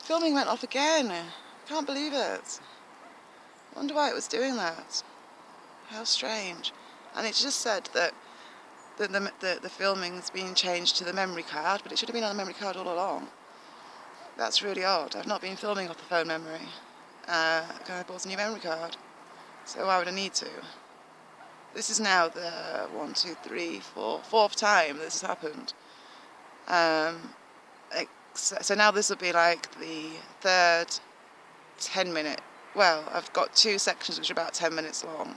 Filming went off again. Can't believe it. Wonder why it was doing that. How strange. And it just said that the filming's been changed to the memory card, but it should have been on the memory card all along. That's really odd. I've not been filming off the phone memory. I bought a new memory card. So why would I need to? This is now the 4th time this has happened. So now this will be like the third 10-minute. Well, I've got 2 sections which are about 10 minutes long.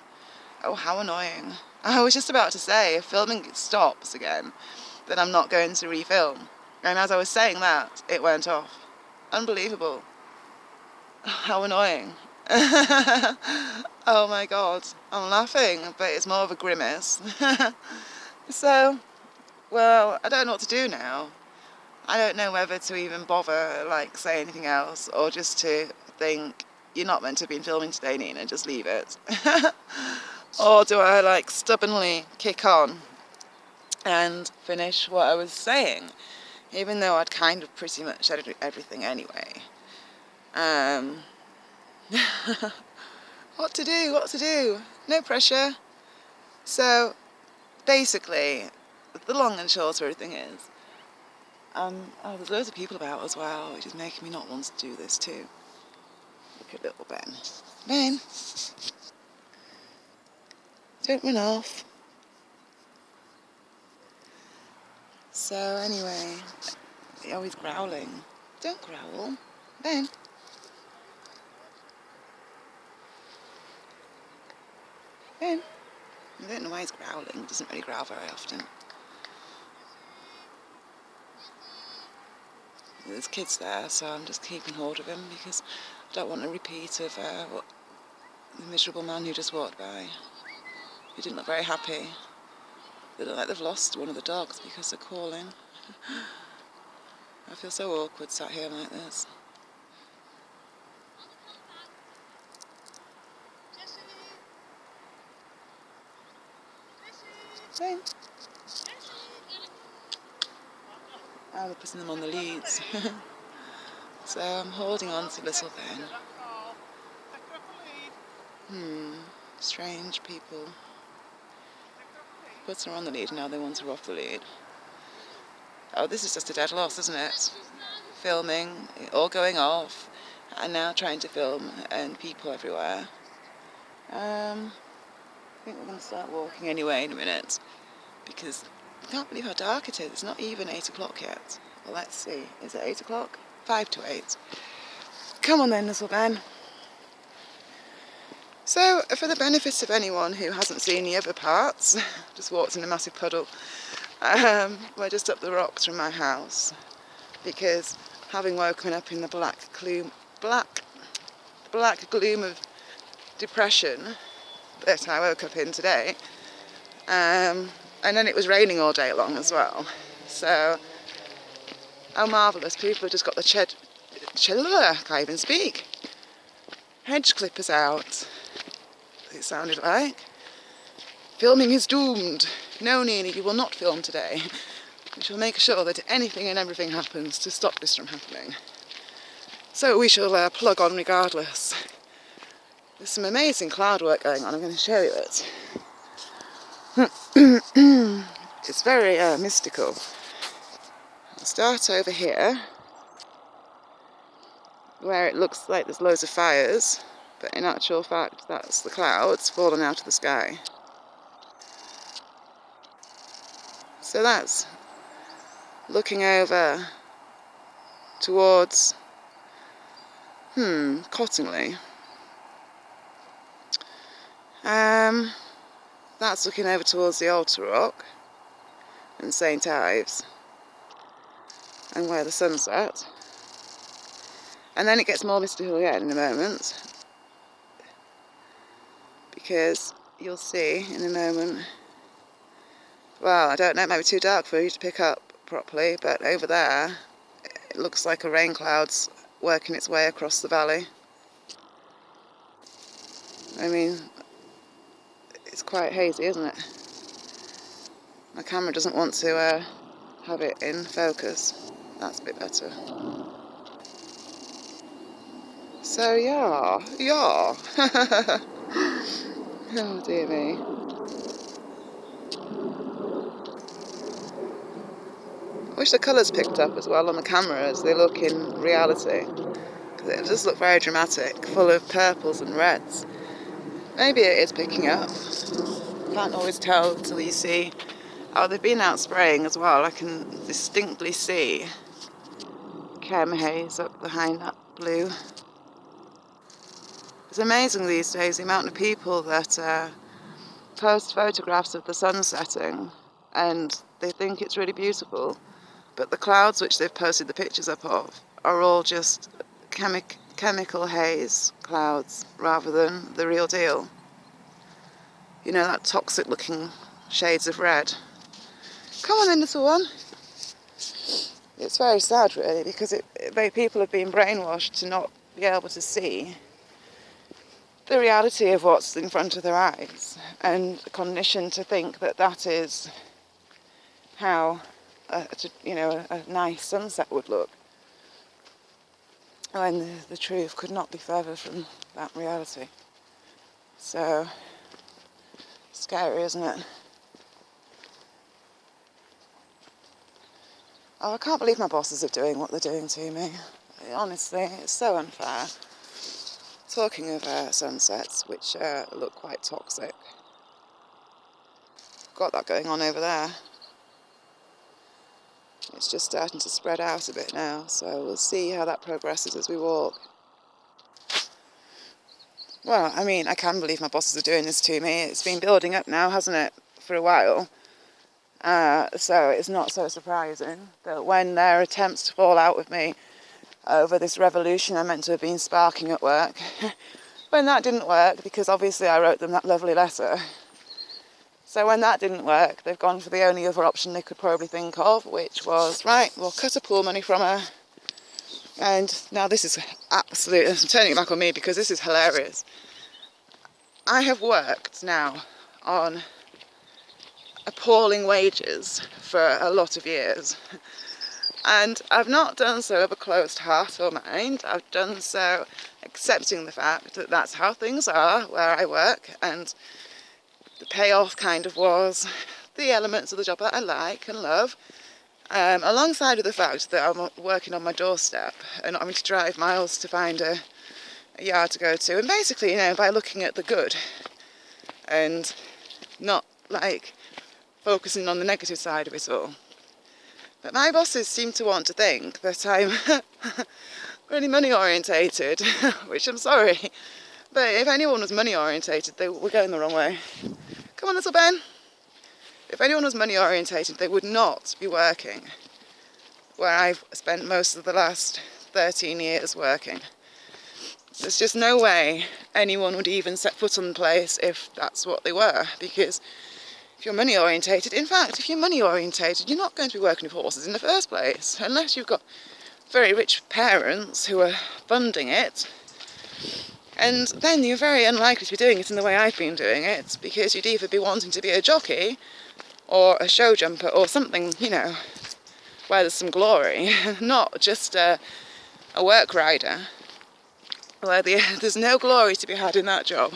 Oh, how annoying. I was just about to say, if filming stops again, then I'm not going to refilm. And as I was saying that, it went off. Unbelievable. How annoying. Oh my god. I'm laughing, but it's more of a grimace. So, well, I don't know what to do now. I don't know whether to even bother, say anything else, or just to think, you're not meant to have been filming today, Nina, just leave it. Or do I, stubbornly kick on and finish what I was saying, even though I'd kind of pretty much said everything anyway. What to do? No pressure. So, basically, the long and short of everything is, there's loads of people about as well, which is making me not want to do this too. Look at little Ben. Ben! Don't run off. So anyway, oh, he's growling. Don't growl. Ben! Ben! I don't know why he's growling. He doesn't really growl very often. There's kids there, so I'm just keeping hold of him because I don't want a repeat of what the miserable man who just walked by. He didn't look very happy. They look like they've lost one of the dogs because they're calling. I feel so awkward sat here like this. Ben. I'm putting them on the leads. So I'm holding on to little Ben. Strange people. Put her on the lead, now they want her off the lead. Oh, this is just a dead loss, isn't it? Filming, all going off, and now trying to film, and people everywhere. I think we're going to start walking anyway in a minute, because I can't believe how dark it is. It's not even 8 o'clock yet. Well, let's see. Is it 8 o'clock? 5 to 8. Come on then, little Ben. So, for the benefit of anyone who hasn't seen the other parts, just walked in a massive puddle, we're just up the rocks from my house, because having woken up in the black gloom of depression that I woke up in today, and then it was raining all day long as well. So, how marvellous, people have just got the I can't even speak. Hedge clippers out. It sounded like. Filming is doomed. No, Nina, you will not film today. We shall make sure that anything and everything happens to stop this from happening. So we shall plug on regardless. There's some amazing cloud work going on. I'm going to show you it. It's very mystical. I'll start over here, where it looks like there's loads of fires, but in actual fact that's the clouds falling out of the sky. So that's looking over towards Cottingley. That's looking over towards the Altar Rock and St Ives and where the sun's set. And then it gets more mystical again in a moment, because you'll see in a moment, well, I don't know, it might be too dark for you to pick up properly, but over there it looks like a rain cloud's working its way across the valley. I mean, it's quite hazy, isn't it? My camera doesn't want to have it in focus. That's a bit better. So yeah. Oh dear me. I wish the colours picked up as well on the camera as they look in reality. Because it does look very dramatic, full of purples and reds. Maybe it is picking up. Can't always tell until you see. Oh, they've been out spraying as well. I can distinctly see chem haze up behind that blue. It's amazing these days the amount of people that post photographs of the sun setting and they think it's really beautiful, but the clouds which they've posted the pictures up of are all just chemical haze clouds rather than the real deal. You know, that toxic looking shades of red. Come on then, little one. It's very sad really, because people have been brainwashed to not be able to see the reality of what's in front of their eyes, and conditioned to think that that is how a nice sunset would look, when the truth could not be further from that reality. So scary, isn't it? Oh, I can't believe my bosses are doing what they're doing to me. Honestly, it's so unfair. Talking of sunsets, which look quite toxic. Got that going on over there. It's just starting to spread out a bit now, so we'll see how that progresses as we walk. Well, I mean, I can believe my bosses are doing this to me. It's been building up now, hasn't it, for a while? So it's not so surprising that when their attempts to fall out with me over this revolution I meant to have been sparking at work, when that didn't work, because obviously I wrote them that lovely letter, so when that didn't work, they've gone for the only other option they could probably think of, which was, right, we'll cut a pool money from her. And now this is absolutely, I'm turning it back on me because this is hilarious. I have worked now on appalling wages for a lot of years. And I've not done so of a closed heart or mind. I've done so accepting the fact that that's how things are where I work, and the payoff kind of was the elements of the job that I like and love, alongside with the fact that I'm working on my doorstep and not having to drive miles to find a yard to go to. And basically, by looking at the good and not focusing on the negative side of it all. But my bosses seem to want to think that I'm really money orientated, which I'm sorry. But if anyone was money orientated, they were going the wrong way. Come on, little Ben. If anyone was money orientated, they would not be working where I've spent most of the last 13 years working. There's just no way anyone would even set foot on the place if that's what they were, because if you're money orientated, in fact, if you're money orientated, you're not going to be working with horses in the first place, unless you've got very rich parents who are funding it. And then you're very unlikely to be doing it in the way I've been doing it, because you'd either be wanting to be a jockey or a show jumper or something, where there's some glory, not just a work rider, where there's no glory to be had in that job.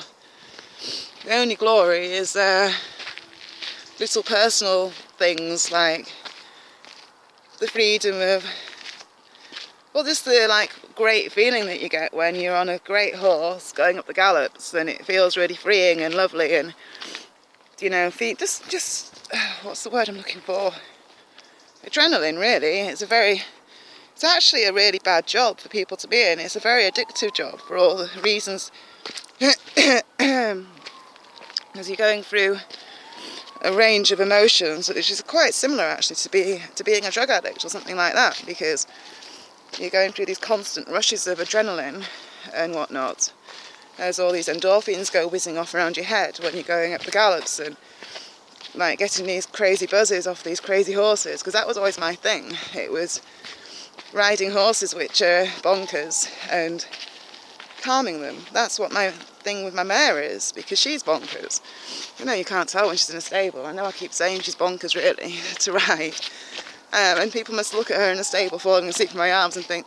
The only glory is little personal things like the freedom of, just the great feeling that you get when you're on a great horse going up the gallops, and it feels really freeing and lovely, and just what's the word I'm looking for? Adrenaline, really. It's actually a really bad job for people to be in. It's a very addictive job for all the reasons. As you're going through a range of emotions, which is quite similar actually to being a drug addict or something like that, because you're going through these constant rushes of adrenaline and whatnot, as all these endorphins go whizzing off around your head when you're going up the gallops, and getting these crazy buzzes off these crazy horses, because that was always my thing. It was riding horses which are bonkers and calming them. That's what my thing with my mare is, because she's bonkers. You can't tell when she's in a stable. I know I keep saying she's bonkers really to ride, and people must look at her in a stable falling asleep in my arms and think,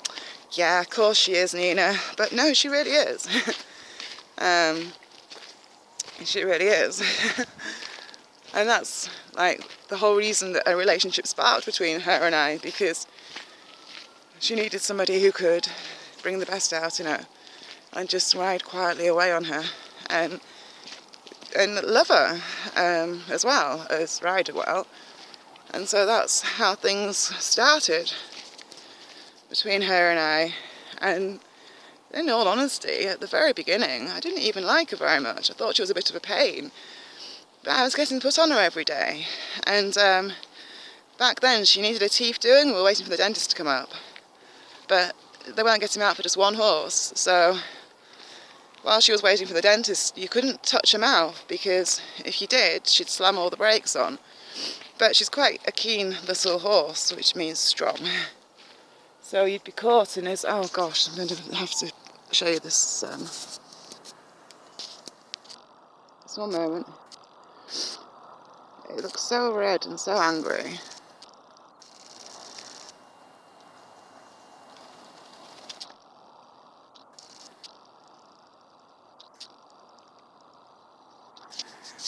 yeah, of course she is, Nina. But no, she really is. She really is. And that's like the whole reason that a relationship sparked between her and I, because she needed somebody who could bring the best out in her and just ride quietly away on her and love her as well as ride her well. And so that's how things started between her and I. And in all honesty, at the very beginning, I didn't even like her very much. I thought she was a bit of a pain. But I was getting put on her every day. And back then, she needed her teeth doing. We were waiting for the dentist to come up. But they weren't getting out for just one horse. So while she was waiting for the dentist, you couldn't touch her mouth, because if you did, she'd slam all the brakes on. But she's quite a keen little horse, which means strong. So you'd be caught in his... Oh gosh, I'm going to have to show you this. Just one moment. It looks so red and so angry.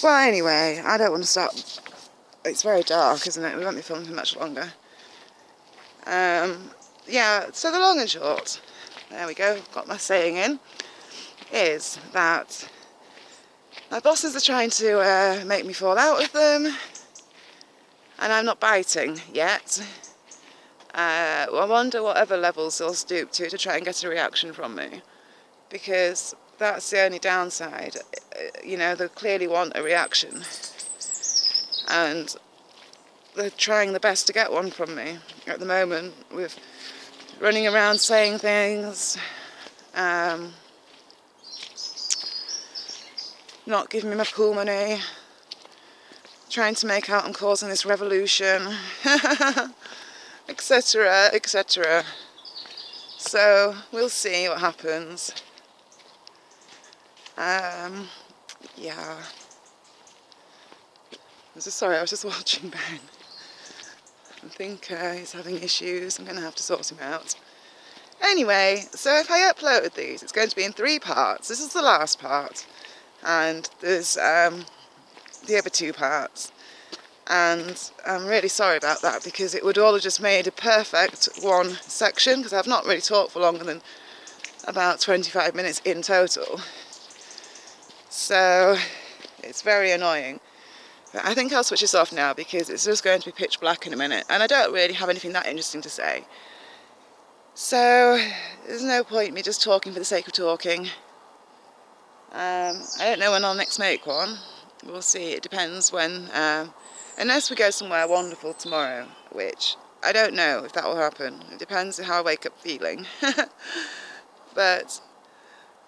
Well, anyway, I don't want to stop. It's very dark, isn't it? We won't be filming for much longer. Yeah, so the long and short, there we go, got my saying in, is that my bosses are trying to make me fall out with them, and I'm not biting yet. I wonder what other levels they'll stoop to try and get a reaction from me, because that's the only downside. You know, they clearly want a reaction, and they're trying the best to get one from me at the moment, with running around saying things, not giving me my pool money, trying to make out I'm causing this revolution, etc, etc. So we'll see what happens. Yeah. Sorry, I was just watching Ben. I think he's having issues. I'm going to have to sort him out. Anyway, so if I upload these, it's going to be in 3 parts. This is the last part, and there's the other 2 parts. And I'm really sorry about that, because it would all have just made a perfect one section, because I've not really talked for longer than about 25 minutes in total. So it's very annoying. I think I'll switch this off now, because it's just going to be pitch black in a minute, and I don't really have anything that interesting to say. So there's no point in me just talking for the sake of talking. I don't know when I'll next make one. We'll see. It depends when, unless we go somewhere wonderful tomorrow, which I don't know if that will happen. It depends on how I wake up feeling. But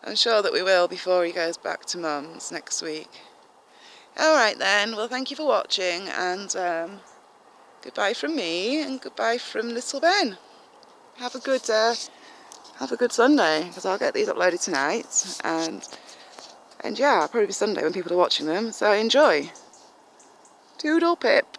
I'm sure that we will before he goes back to Mum's next week. Alright then, well, thank you for watching, and goodbye from me, and goodbye from little Ben. Have a good Sunday, because I'll get these uploaded tonight, and yeah, it'll probably be Sunday when people are watching them, so enjoy. Toodle pip.